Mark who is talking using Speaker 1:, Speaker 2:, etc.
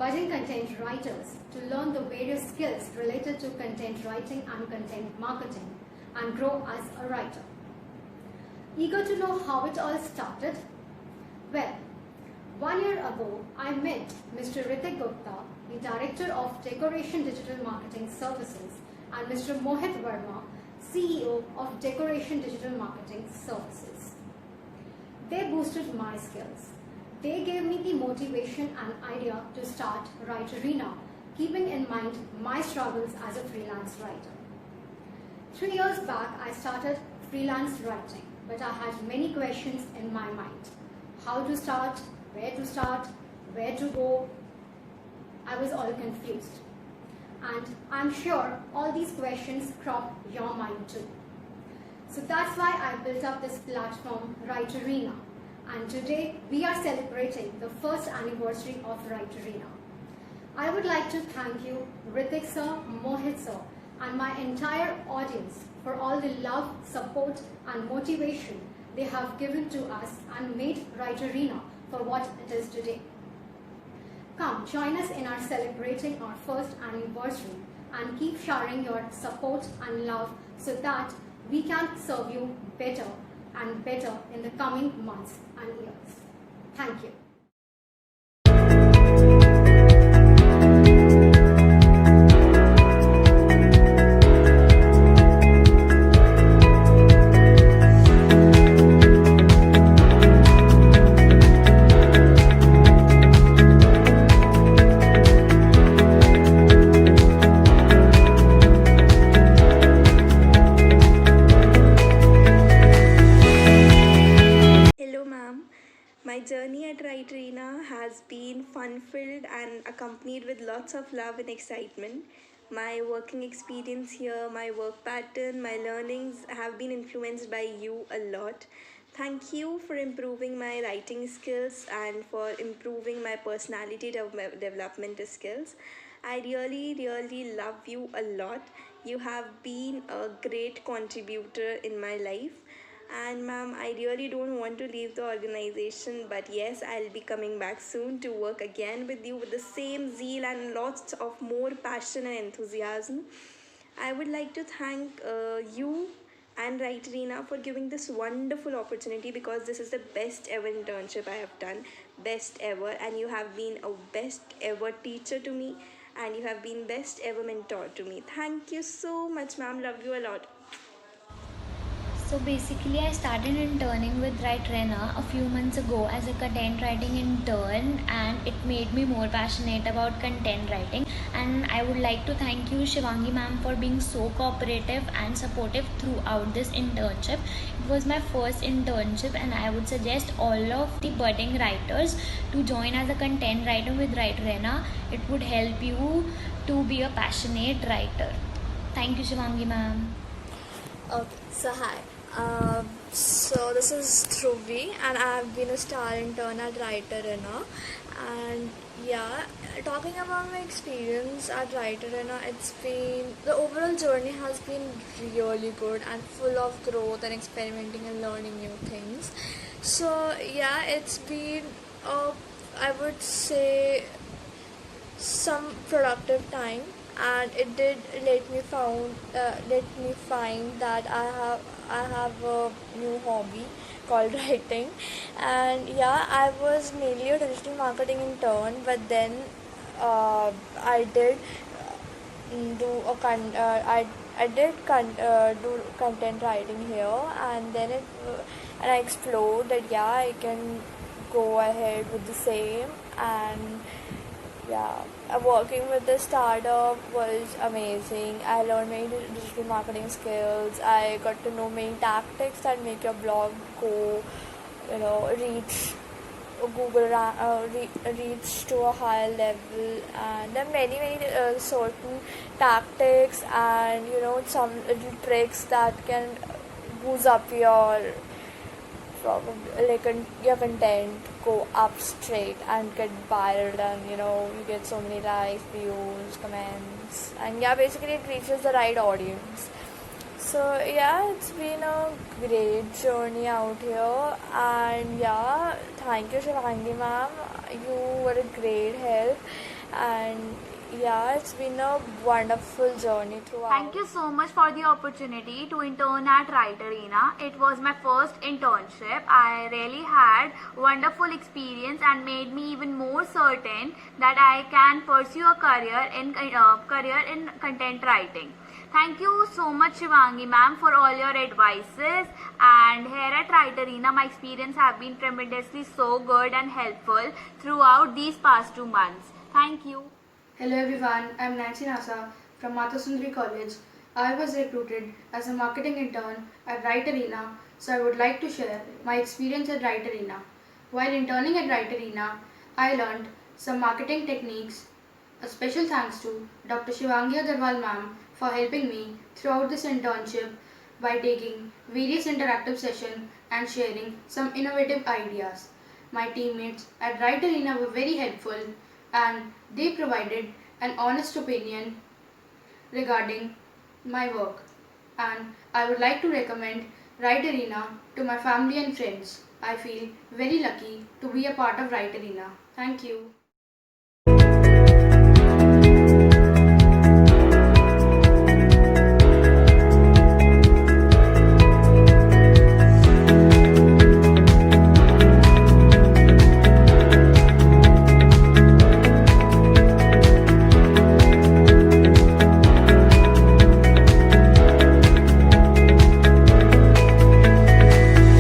Speaker 1: budding content writers to learn the various skills related to content writing and content marketing and grow as a writer. Eager to know how it all started? Well, 1 year ago, I met Mr. Ritik Gupta, the Director of Decoration Digital Marketing Services, and Mr. Mohit Verma, CEO of Decoration Digital Marketing Services. They boosted my skills. They gave me the motivation and idea to start Writerina, keeping in mind my struggles as a freelance writer. 3 years back, I started freelance writing, but I had many questions in my mind. How to start, where to go. I was all confused. And I'm sure all these questions crop your mind too. So that's why I built up this platform, Writerina. And today we are celebrating the first anniversary of Writerina. I would like to thank you, Ritik sir, Mohit sir, and my entire audience for all the love, support and motivation they have given to us and made Writerina for what it is today. Come, join us in our celebrating our first anniversary and keep sharing your support and love so that we can serve you better and better in the coming months and years. Thank you.
Speaker 2: My journey at Writerina has been fun-filled and accompanied with lots of love and excitement. My working experience here, my work pattern, my learnings have been influenced by you a lot. Thank you for improving my writing skills and for improving my personality development skills. I really love you a lot. You have been a great contributor in my life. And ma'am, I really don't want to leave the organization, but yes, I'll be coming back soon to work again with you with the same zeal and lots of more passion and enthusiasm. I would like to thank you and Writerina for giving this wonderful opportunity, because this is the best ever internship I have done, best ever, and you have been a best ever teacher to me, and you have been best ever mentor to me. Thank you so much, ma'am. Love you a lot.
Speaker 3: So basically, I started interning with Writerina a few months ago as a content writing intern, and it made me more passionate about content writing. And I would like to thank you, Shivangi ma'am, for being so cooperative and supportive throughout this internship. It was my first internship, and I would suggest all of the budding writers to join as a content writer with Writerina. It would help you to be a passionate writer. Thank you, Shivangi ma'am.
Speaker 4: Okay, so hi. So this is Dhruvi, and I have been a star intern at Writerina. And yeah, talking about my experience at Writerina, the overall journey has been really good and full of growth and experimenting and learning new things. So yeah, it's been I would say some productive time, and it did let me find that I have a new hobby called writing. And yeah, I was mainly a digital marketing intern, but then I did do a do content writing here, and then and I explored that yeah, I can go ahead with the same. And yeah, working with the startup was amazing. I learned many digital marketing skills. I got to know many tactics that make your blog go, reach reach to a higher level. And there are many certain tactics and some little tricks that can boost up your your content go up straight and get viral, and you get so many likes, views, comments, and yeah, basically it reaches the right audience. So yeah, it's been a great journey out here. And yeah, thank you Shivangi ma'am, you were a great help. and yeah, it's been a wonderful journey throughout.
Speaker 5: Thank you so much for the opportunity to intern at Right Arena. It was my first internship. I really had wonderful experience and made me even more certain that I can pursue a career in content writing. Thank you so much, Shivangi ma'am, for all your advices. And here at Right Arena, my experience have been tremendously so good and helpful throughout these past 2 months. Thank you.
Speaker 6: Hello everyone, I am Nancy Nasa from Mathasundari College. I was recruited as a marketing intern at Right Arena, so I would like to share my experience at Right Arena. While interning at Right Arena, I learned some marketing techniques. A special thanks to Dr. Shivangi Agarwal ma'am for helping me throughout this internship by taking various interactive sessions and sharing some innovative ideas. My teammates at Right Arena were very helpful and they provided an honest opinion regarding my work, and I would like to recommend Right Arena to my family and friends. I feel very lucky to be a part of Right Arena. Thank you.